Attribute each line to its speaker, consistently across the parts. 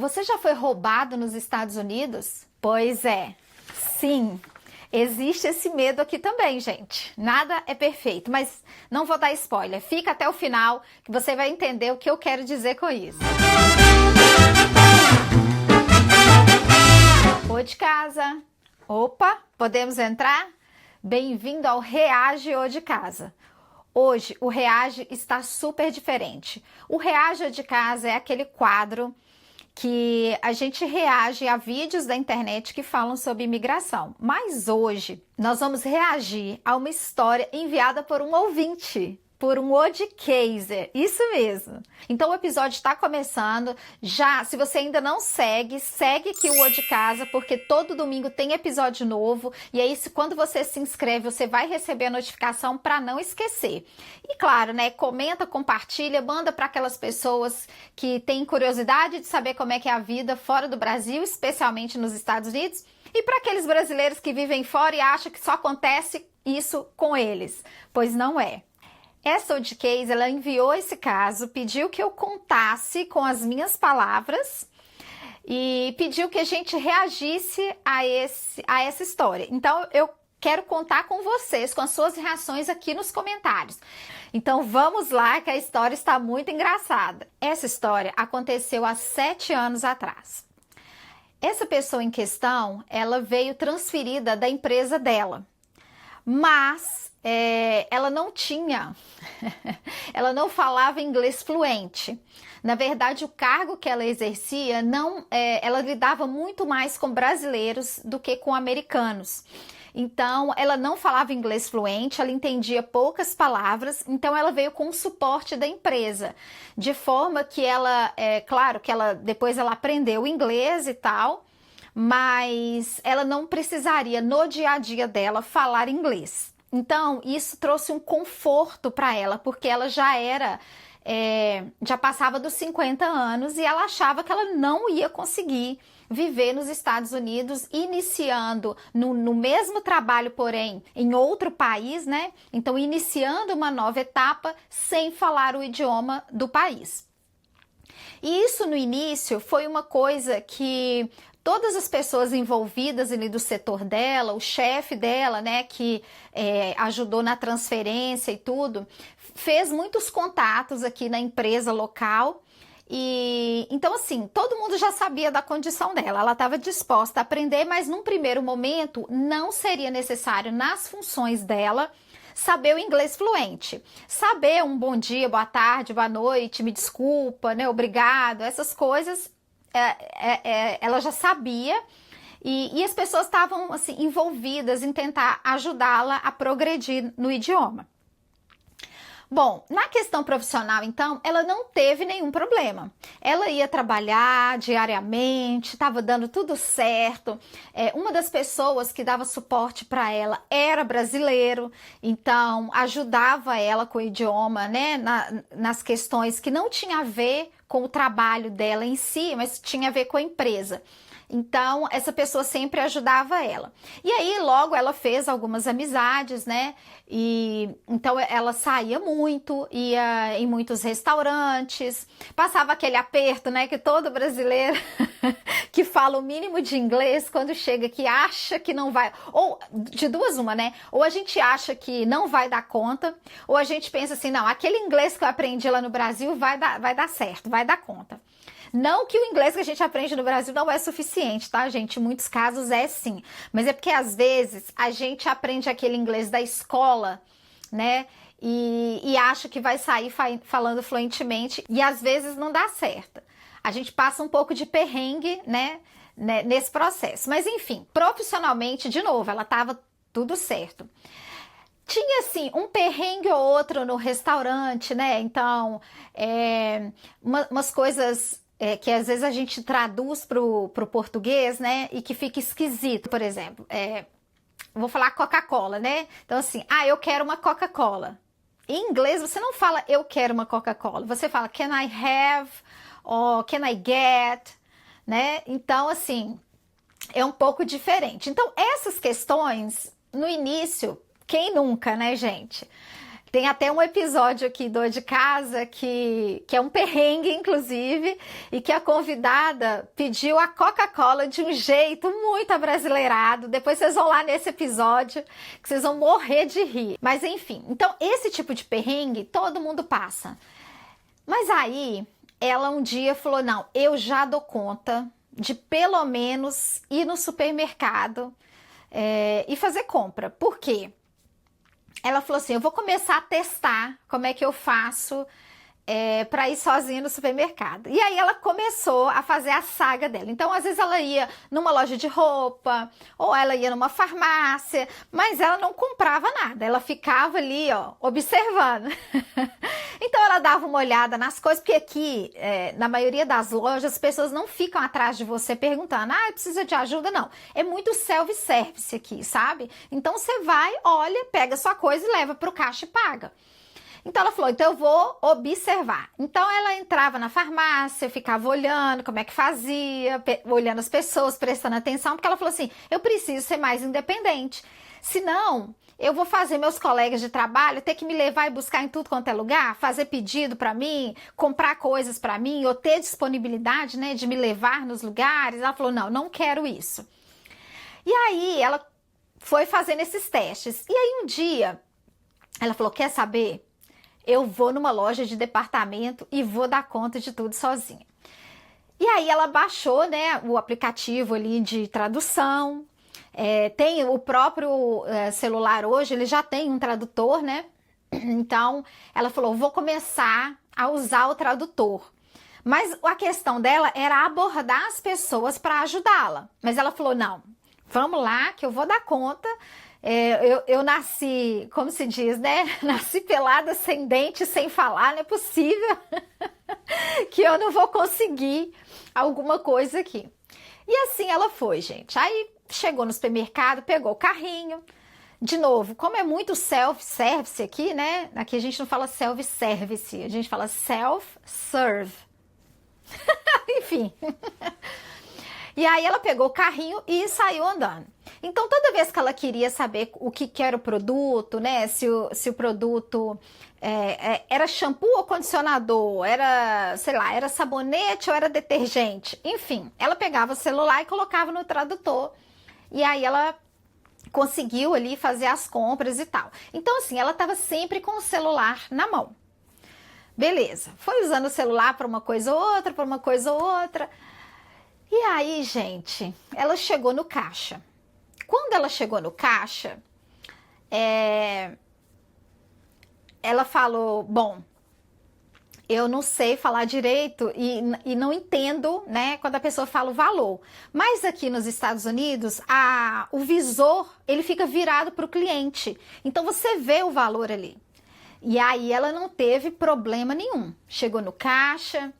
Speaker 1: Você já foi roubado nos Estados Unidos? Pois é, sim, existe esse medo aqui também, gente. Nada é perfeito, mas não vou dar spoiler. Fica até o final que você vai entender o que eu quero dizer com isso. Ô de casa. Opa, podemos entrar? Bem-vindo ao Reage Ô de Casa. Hoje o Reage está super diferente. O Reage Ô de Casa é aquele quadro que a gente reage a vídeos da internet que falam sobre imigração. Mas hoje nós vamos reagir a uma história enviada por um ouvinte, por um Odcaser, isso mesmo. Então o episódio está começando. Já, se você ainda não segue, segue aqui o Ô de Casa, porque todo domingo tem episódio novo. E aí, quando você se inscreve, você vai receber a notificação para não esquecer. E claro, né, comenta, compartilha, manda para aquelas pessoas que têm curiosidade de saber como é que é a vida fora do Brasil, especialmente nos Estados Unidos. E para aqueles brasileiros que vivem fora e acham que só acontece isso com eles. Pois não é. Essa Odcase, ela enviou esse caso, pediu que eu contasse com as minhas palavras e pediu que a gente reagisse a essa história. Então, eu quero contar com vocês, com as suas reações aqui nos comentários. Então, vamos lá, que a história está muito engraçada. Essa história aconteceu há 7 anos atrás. Essa pessoa em questão, ela veio transferida da empresa dela, mas ela não tinha, ela não falava inglês fluente. Na verdade, o cargo que ela exercia, ela lidava muito mais com brasileiros do que com americanos. Então, ela não falava inglês fluente, ela entendia poucas palavras, então ela veio com o suporte da empresa, de forma que ela, claro que depois ela aprendeu inglês e tal, mas ela não precisaria no dia a dia dela falar inglês. Então, isso trouxe um conforto para ela, porque ela já passava dos 50 anos e ela achava que ela não ia conseguir viver nos Estados Unidos, iniciando no mesmo trabalho, porém em outro país, né? Então, iniciando uma nova etapa sem falar o idioma do país. E isso no início foi uma coisa que todas as pessoas envolvidas ali do setor dela, o chefe dela, né, que ajudou na transferência e tudo, fez muitos contatos aqui na empresa local. E então, assim, todo mundo já sabia da condição dela, ela estava disposta a aprender, mas num primeiro momento não seria necessário nas funções dela saber o inglês fluente. Saber um bom dia, boa tarde, boa noite, me desculpa, né, obrigado, essas coisas ela já sabia e as pessoas estavam assim, envolvidas em tentar ajudá-la a progredir no idioma. Bom, na questão profissional, então, ela não teve nenhum problema. Ela ia trabalhar diariamente, estava dando tudo certo. Uma das pessoas que dava suporte para ela era brasileiro, então ajudava ela com o idioma, né, nas questões que não tinha a ver com o trabalho dela em si, mas tinha a ver com a empresa. Então, essa pessoa sempre ajudava ela. E aí, logo, ela fez algumas amizades, né? E então, ela saía muito, ia em muitos restaurantes, passava aquele aperto, né? Que todo brasileiro que fala o mínimo de inglês, quando chega aqui, acha que não vai... Ou, de duas uma, né? Ou a gente acha que não vai dar conta, ou a gente pensa assim, não, aquele inglês que eu aprendi lá no Brasil vai dar certo, vai dar conta. Não que o inglês que a gente aprende no Brasil não é suficiente, tá, gente? Em muitos casos é sim. Mas é porque, às vezes, a gente aprende aquele inglês da escola, né? E acha que vai sair falando fluentemente. E, às vezes, não dá certo. A gente passa um pouco de perrengue, né? Nesse processo. Mas, enfim, profissionalmente, de novo, ela tava tudo certo. Tinha, assim, um perrengue ou outro no restaurante, né? Então, umas coisas... que às vezes a gente traduz pro português, né, e que fica esquisito. Por exemplo, vou falar Coca-Cola, né? Então assim, eu quero uma Coca-Cola. Em inglês você não fala eu quero uma Coca-Cola, você fala can I have, ou can I get, né? Então assim, é um pouco diferente. Então essas questões, no início, quem nunca, né, gente? Tem até um episódio aqui do De Casa que é um perrengue, inclusive, e que a convidada pediu a Coca-Cola de um jeito muito abrasileirado. Depois vocês vão lá nesse episódio que vocês vão morrer de rir. Mas enfim, então esse tipo de perrengue todo mundo passa. Mas aí ela um dia falou, não, eu já dou conta de pelo menos ir no supermercado e fazer compra. Por quê? Ela falou assim, eu vou começar a testar como é que eu faço para ir sozinha no supermercado. E aí ela começou a fazer a saga dela. Então, às vezes ela ia numa loja de roupa, ou ela ia numa farmácia, mas ela não comprava nada. Ela ficava ali, ó, observando. Então, ela dava uma olhada nas coisas, porque aqui, na maioria das lojas, as pessoas não ficam atrás de você perguntando, precisa de ajuda? Não. É muito self-service aqui, sabe? Então, você vai, olha, pega sua coisa e leva pro caixa e paga. Então ela falou, então eu vou observar. Então ela entrava na farmácia, ficava olhando como é que fazia, olhando as pessoas, prestando atenção, porque ela falou assim, eu preciso ser mais independente. Senão, eu vou fazer meus colegas de trabalho ter que me levar e buscar em tudo quanto é lugar, fazer pedido para mim, comprar coisas para mim, ou ter disponibilidade, né, de me levar nos lugares. Ela falou, não quero isso. E aí ela foi fazendo esses testes. E aí um dia, ela falou, quer saber? Eu vou numa loja de departamento e vou dar conta de tudo sozinha. E aí ela baixou, né, o aplicativo ali de tradução. Tem o próprio celular hoje, ele já tem um tradutor, né? Então ela falou, vou começar a usar o tradutor. Mas a questão dela era abordar as pessoas para ajudá-la. Mas ela falou, não, vamos lá que eu vou dar conta. Eu nasci, como se diz, né? Nasci pelada, sem dente, sem falar, não é possível que eu não vou conseguir alguma coisa aqui. E assim ela foi, gente. Aí chegou no supermercado, pegou o carrinho. De novo, como é muito self-service aqui, né? Aqui a gente não fala self-service, a gente fala self-serve. Enfim. E aí ela pegou o carrinho e saiu andando. Então, toda vez que ela queria saber o que era o produto, né? Se o produto era shampoo ou condicionador, era, sei lá, era sabonete ou era detergente. Enfim, ela pegava o celular e colocava no tradutor. E aí ela conseguiu ali fazer as compras e tal. Então, assim, ela estava sempre com o celular na mão. Beleza. Foi usando o celular para uma coisa ou outra, para uma coisa ou outra. E aí, gente, ela chegou no caixa. Quando ela chegou no caixa, ela falou, bom, eu não sei falar direito e não entendo, né, quando a pessoa fala o valor. Mas aqui nos Estados Unidos, o visor, ele fica virado para o cliente. Então, você vê o valor ali. E aí, ela não teve problema nenhum. Chegou no caixa,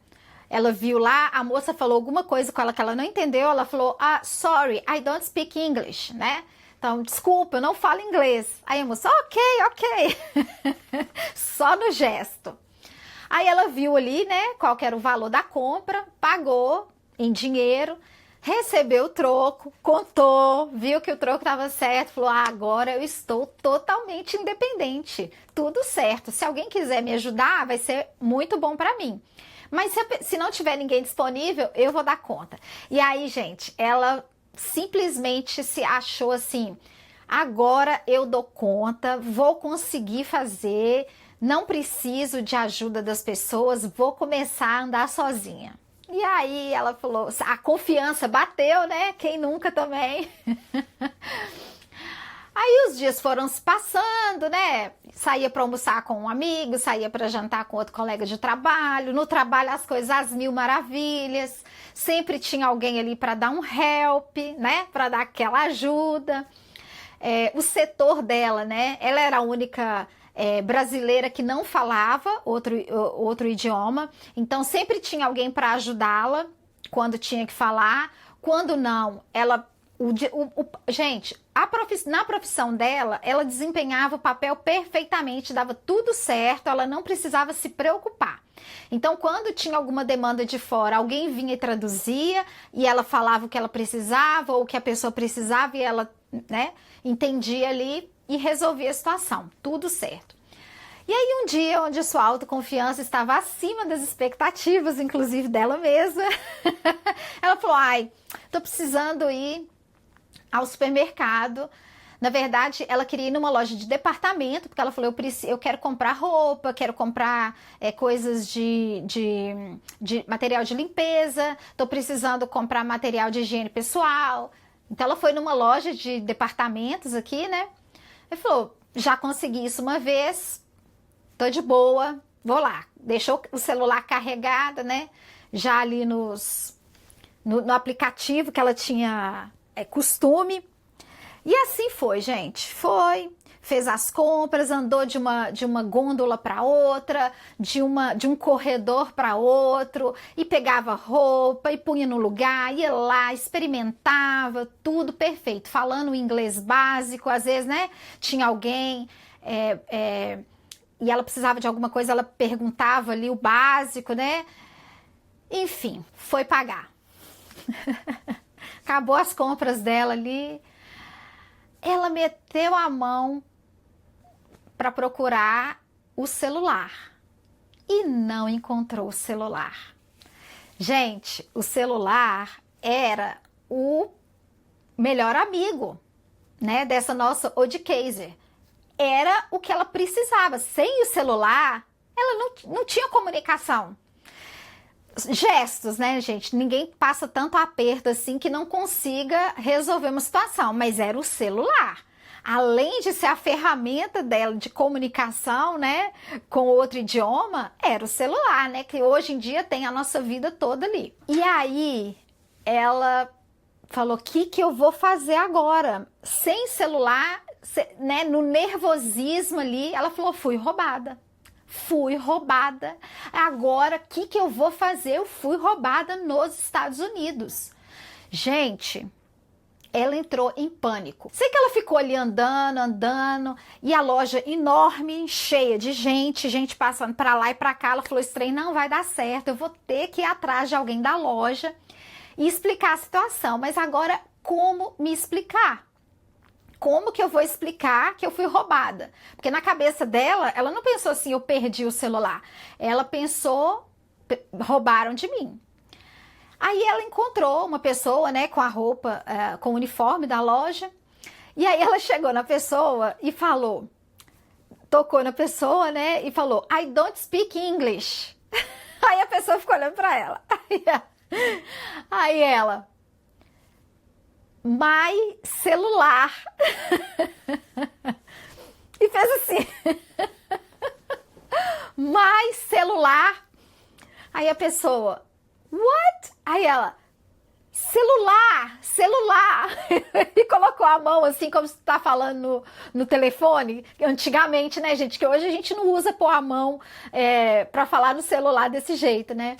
Speaker 1: ela viu lá, a moça falou alguma coisa com ela que ela não entendeu. Ela falou, sorry, I don't speak English, né? Então, desculpa, eu não falo inglês. Aí a moça, ok. Só no gesto. Aí ela viu ali, né, qual que era o valor da compra, pagou em dinheiro, recebeu o troco, contou, viu que o troco estava certo, falou, agora eu estou totalmente independente, tudo certo. Se alguém quiser me ajudar, vai ser muito bom para mim. Mas se não tiver ninguém disponível, eu vou dar conta. E aí, gente, ela simplesmente se achou assim, agora eu dou conta, vou conseguir fazer, não preciso de ajuda das pessoas, vou começar a andar sozinha. E aí ela falou, a confiança bateu, né? Quem nunca também? Aí os dias foram se passando, né? Saía para almoçar com um amigo, saía para jantar com outro colega de trabalho. No trabalho as coisas às mil maravilhas. Sempre tinha alguém ali para dar um help, né? Para dar aquela ajuda. O setor dela, né? Ela era a única brasileira que não falava outro idioma. Então sempre tinha alguém para ajudá-la quando tinha que falar. Quando não, ela... gente, na profissão dela, ela desempenhava o papel perfeitamente, dava tudo certo, ela não precisava se preocupar. Então, quando tinha alguma demanda de fora, alguém vinha e traduzia, e ela falava o que ela precisava, ou o que a pessoa precisava, e ela, né, entendia ali e resolvia a situação, tudo certo. E aí um dia onde sua autoconfiança estava acima das expectativas, inclusive dela mesma, ela falou, ai, tô precisando ir ao supermercado. Na verdade, ela queria ir numa loja de departamento, porque ela falou, eu quero comprar roupa, quero comprar coisas de material de limpeza, tô precisando comprar material de higiene pessoal. Então ela foi numa loja de departamentos aqui, né? Ele falou, já consegui isso uma vez, tô de boa, vou lá. Deixou o celular carregado, né? Já ali no aplicativo que ela tinha costume. E assim foi, gente. Foi, fez as compras, andou de uma gôndola para outra, de um corredor para outro, e pegava roupa e punha no lugar, ia lá, experimentava, tudo perfeito. Falando inglês básico, às vezes, né? Tinha alguém e ela precisava de alguma coisa, ela perguntava ali o básico, né? Enfim, foi pagar. Acabou as compras dela ali. Ela meteu a mão para procurar o celular e não encontrou o celular. Gente, o celular era o melhor amigo, né, dessa nossa Odcaser. Era o que ela precisava. Sem o celular, ela não tinha comunicação. Gestos, né, gente? Ninguém passa tanto aperto assim que não consiga resolver uma situação, mas era o celular. Além de ser a ferramenta dela de comunicação, né, com outro idioma, era o celular, né, que hoje em dia tem a nossa vida toda ali. E aí, ela falou, o que eu vou fazer agora? Sem celular, né, no nervosismo ali, ela falou, fui roubada. Fui roubada. Agora, o que eu vou fazer? Eu fui roubada nos Estados Unidos. Gente, ela entrou em pânico. Sei que ela ficou ali andando, e a loja enorme, cheia de gente passando para lá e para cá. Ela falou, esse trem não vai dar certo, eu vou ter que ir atrás de alguém da loja e explicar a situação. Mas agora, como me explicar? Como que eu vou explicar que eu fui roubada? Porque na cabeça dela, ela não pensou assim, eu perdi o celular. Ela pensou, roubaram de mim. Aí ela encontrou uma pessoa, né, com a roupa, com o uniforme da loja. E aí ela chegou na pessoa e falou, tocou na pessoa, né, e falou, I don't speak English. Aí a pessoa ficou olhando pra ela. Aí ela... My celular. E fez assim. My celular. Aí a pessoa, what? Aí ela, celular. E colocou a mão assim, como se tá falando no telefone. Antigamente, né, gente? Que hoje a gente não usa pôr a mão pra falar no celular desse jeito, né?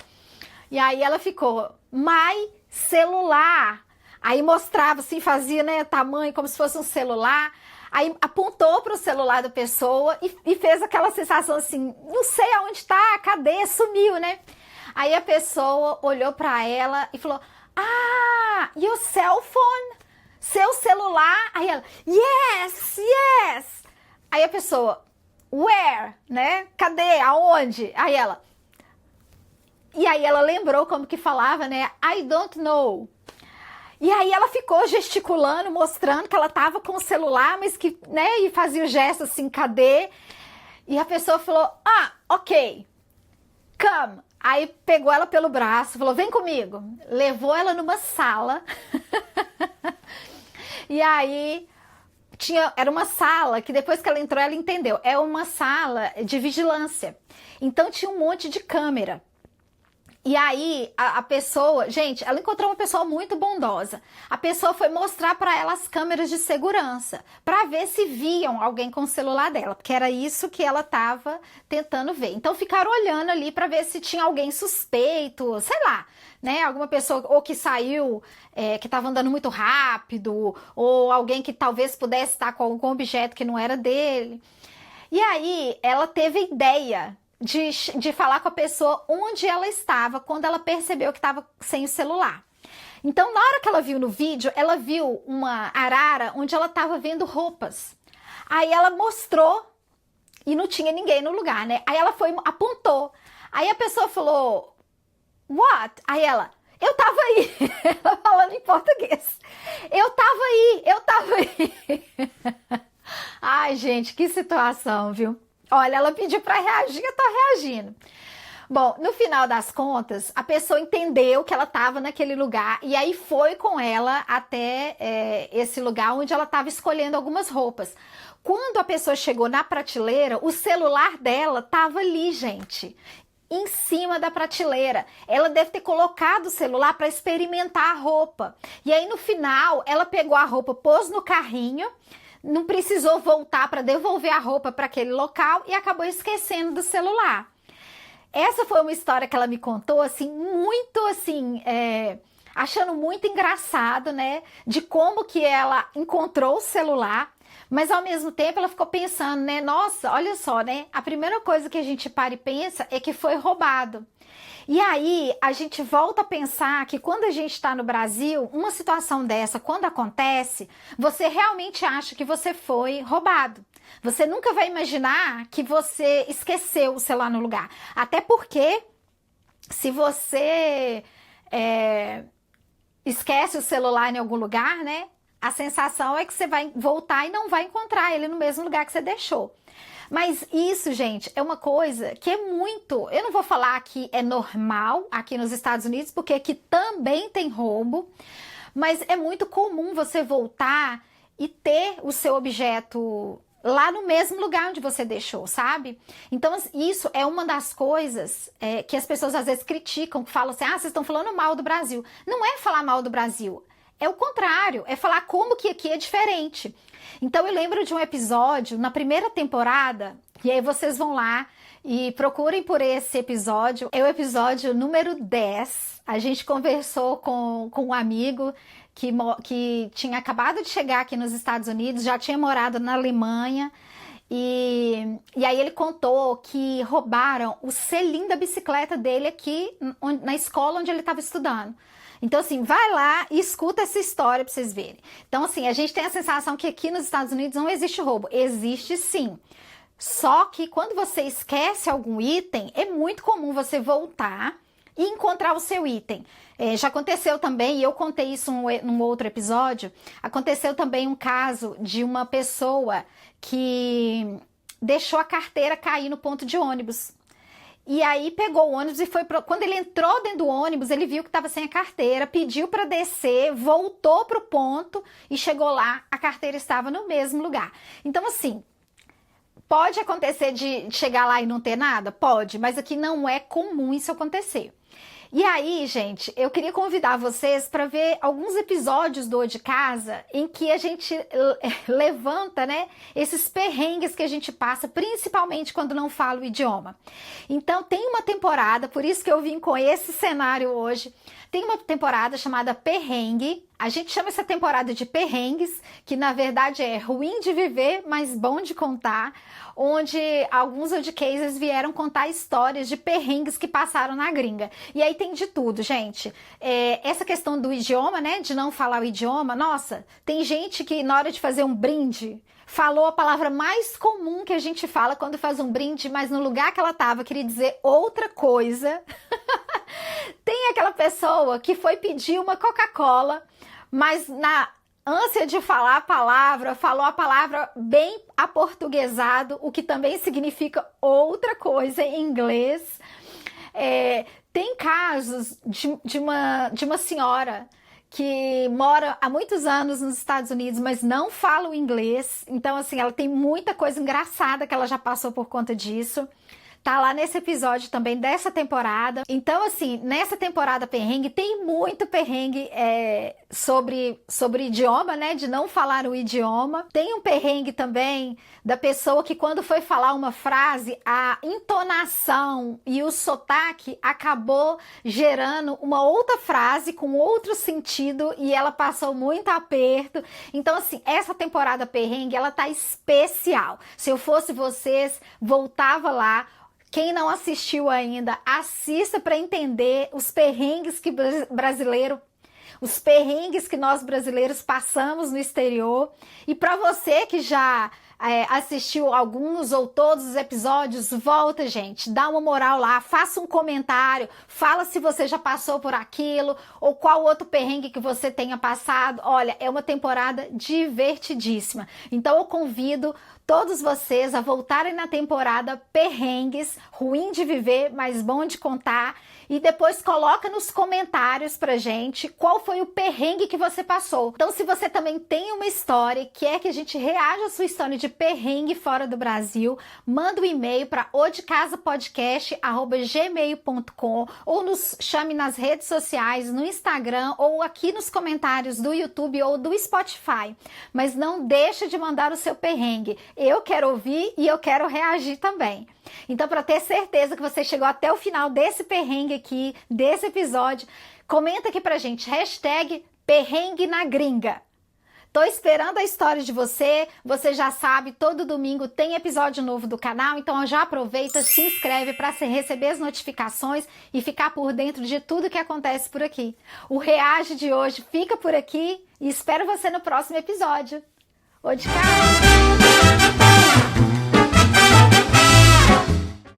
Speaker 1: E aí ela ficou, my celular. Aí mostrava assim, fazia, né, tamanho como se fosse um celular. Aí apontou para o celular da pessoa e fez aquela sensação assim, não sei aonde tá, cadê? Sumiu, né? Aí a pessoa olhou para ela e falou, ah, your cell phone? Seu celular? Aí ela, yes. Aí a pessoa, where? Né? Cadê? Aonde? Aí ela... E aí ela lembrou como que falava, né? I don't know. E aí ela ficou gesticulando, mostrando que ela tava com o celular, mas que, né, e fazia o gesto assim, cadê? E a pessoa falou, ah, ok, come. Aí pegou ela pelo braço, falou, vem comigo. Levou ela numa sala. E aí era uma sala que depois que ela entrou, ela entendeu. É uma sala de vigilância. Então tinha um monte de câmera. E aí, a pessoa, gente, ela encontrou uma pessoa muito bondosa. A pessoa foi mostrar para ela as câmeras de segurança, para ver se viam alguém com o celular dela, porque era isso que ela estava tentando ver. Então, ficaram olhando ali para ver se tinha alguém suspeito, sei lá, né? Alguma pessoa ou que saiu, que estava andando muito rápido, ou alguém que talvez pudesse estar com algum objeto que não era dele. E aí, ela teve a ideia de falar com a pessoa onde ela estava quando ela percebeu que estava sem o celular. Então, na hora que ela viu no vídeo, ela viu uma arara onde ela estava vendo roupas. Aí ela mostrou e não tinha ninguém no lugar, né? Aí ela foi, apontou. Aí a pessoa falou, what? Aí ela, eu tava aí. Ela falando em português. Eu tava aí. Ai, gente, que situação, viu? Olha, ela pediu pra reagir, eu tô reagindo. Bom, no final das contas, a pessoa entendeu que ela estava naquele lugar e aí foi com ela até esse lugar onde ela estava escolhendo algumas roupas. Quando a pessoa chegou na prateleira, o celular dela estava ali, gente, em cima da prateleira. Ela deve ter colocado o celular para experimentar a roupa. E aí no final, ela pegou a roupa, pôs no carrinho, não precisou voltar para devolver a roupa para aquele local e acabou esquecendo do celular. Essa foi uma história que ela me contou, assim, muito assim, achando muito engraçado, né? De como que ela encontrou o celular, mas ao mesmo tempo ela ficou pensando, né? Nossa, olha só, né? A primeira coisa que a gente para e pensa é que foi roubado. E aí a gente volta a pensar que quando a gente está no Brasil, uma situação dessa, quando acontece, você realmente acha que você foi roubado. Você nunca vai imaginar que você esqueceu o celular no lugar. Até porque se você esquece o celular em algum lugar, né? A sensação é que você vai voltar e não vai encontrar ele no mesmo lugar que você deixou. Mas isso, gente, é uma coisa que é muito... Eu não vou falar que é normal aqui nos Estados Unidos, porque aqui também tem roubo, mas é muito comum você voltar e ter o seu objeto lá no mesmo lugar onde você deixou, sabe? Então, isso é uma das coisas que as pessoas às vezes criticam, que falam assim, ah, vocês estão falando mal do Brasil. Não é falar mal do Brasil, é o contrário, é falar como que aqui é diferente. Então eu lembro de um episódio na primeira temporada, e aí vocês vão lá e procurem por esse episódio, é o episódio número 10. A gente conversou com um amigo que tinha acabado de chegar aqui nos Estados Unidos, já tinha morado na Alemanha, e aí ele contou que roubaram o selim da bicicleta dele aqui na escola onde ele estava estudando. Então, assim, vai lá e escuta essa história para vocês verem. Então, assim, a gente tem a sensação que aqui nos Estados Unidos não existe roubo. Existe sim. Só que quando você esquece algum item, é muito comum você voltar e encontrar o seu item. Já aconteceu também, e eu contei isso num outro episódio, aconteceu também um caso de uma pessoa que deixou a carteira cair no ponto de ônibus. E aí pegou o ônibus e foi quando ele entrou dentro do ônibus, ele viu que estava sem a carteira, pediu para descer, voltou para o ponto e chegou lá, a carteira estava no mesmo lugar. Então, assim, pode acontecer de chegar lá e não ter nada? Pode, mas aqui não é comum isso acontecer. E aí, gente, eu queria convidar vocês para ver alguns episódios do O de Casa em que a gente levanta, né, esses perrengues que a gente passa, principalmente quando não fala o idioma. Então, tem uma temporada, por isso que eu vim com esse cenário hoje, tem uma temporada chamada Perrengue. A gente chama essa temporada de Perrengues, que na verdade é ruim de viver, mas bom de contar, onde alguns ODCases vieram contar histórias de perrengues que passaram na gringa. E aí tem de tudo, gente. Essa questão do idioma, né, de não falar o idioma, nossa, tem gente que na hora de fazer um brinde, falou a palavra mais comum que a gente fala quando faz um brinde, mas no lugar que ela estava queria dizer outra coisa. Tem aquela pessoa que foi pedir uma Coca-Cola, mas na ânsia de falar a palavra, falou a palavra bem aportuguesado, o que também significa outra coisa em inglês. Tem casos de uma senhora que mora há muitos anos nos Estados Unidos, mas não fala o inglês. Então, assim, ela tem muita coisa engraçada que ela já passou por conta disso. Tá lá nesse episódio também dessa temporada. Então, assim, nessa temporada perrengue, tem muito perrengue sobre idioma, né? De não falar o idioma. Tem um perrengue também da pessoa que quando foi falar uma frase, a entonação e o sotaque acabou gerando uma outra frase com outro sentido e ela passou muito aperto. Então, assim, essa temporada perrengue, ela tá especial. Se eu fosse vocês, voltava lá. Quem não assistiu ainda, assista para entender os perrengues que os perrengues que nós brasileiros passamos no exterior. E para você que já assistiu alguns ou todos os episódios, volta, gente, dá uma moral lá, faça um comentário, fala se você já passou por aquilo ou qual outro perrengue que você tenha passado. Olha, é uma temporada divertidíssima. Então eu convido todos vocês a voltarem na temporada Perrengues, ruim de viver, mas bom de contar, e depois coloca nos comentários pra gente qual foi o perrengue que você passou. Então, se você também tem uma história e quer que a gente reaja a sua história de perrengue fora do Brasil, manda um e-mail para odecasapodcast@gmail.com ou nos chame nas redes sociais, no Instagram ou aqui nos comentários do YouTube ou do Spotify. Mas não deixa de mandar o seu perrengue. Eu quero ouvir e eu quero reagir também. Então, para ter certeza que você chegou até o final desse perrengue aqui, desse episódio, comenta aqui pra gente, #perrengue na gringa. Tô esperando a história de você, você já sabe, todo domingo tem episódio novo do canal, então já aproveita, se inscreve para receber as notificações e ficar por dentro de tudo que acontece por aqui. O Reage de hoje fica por aqui e espero você no próximo episódio. Ô de cara!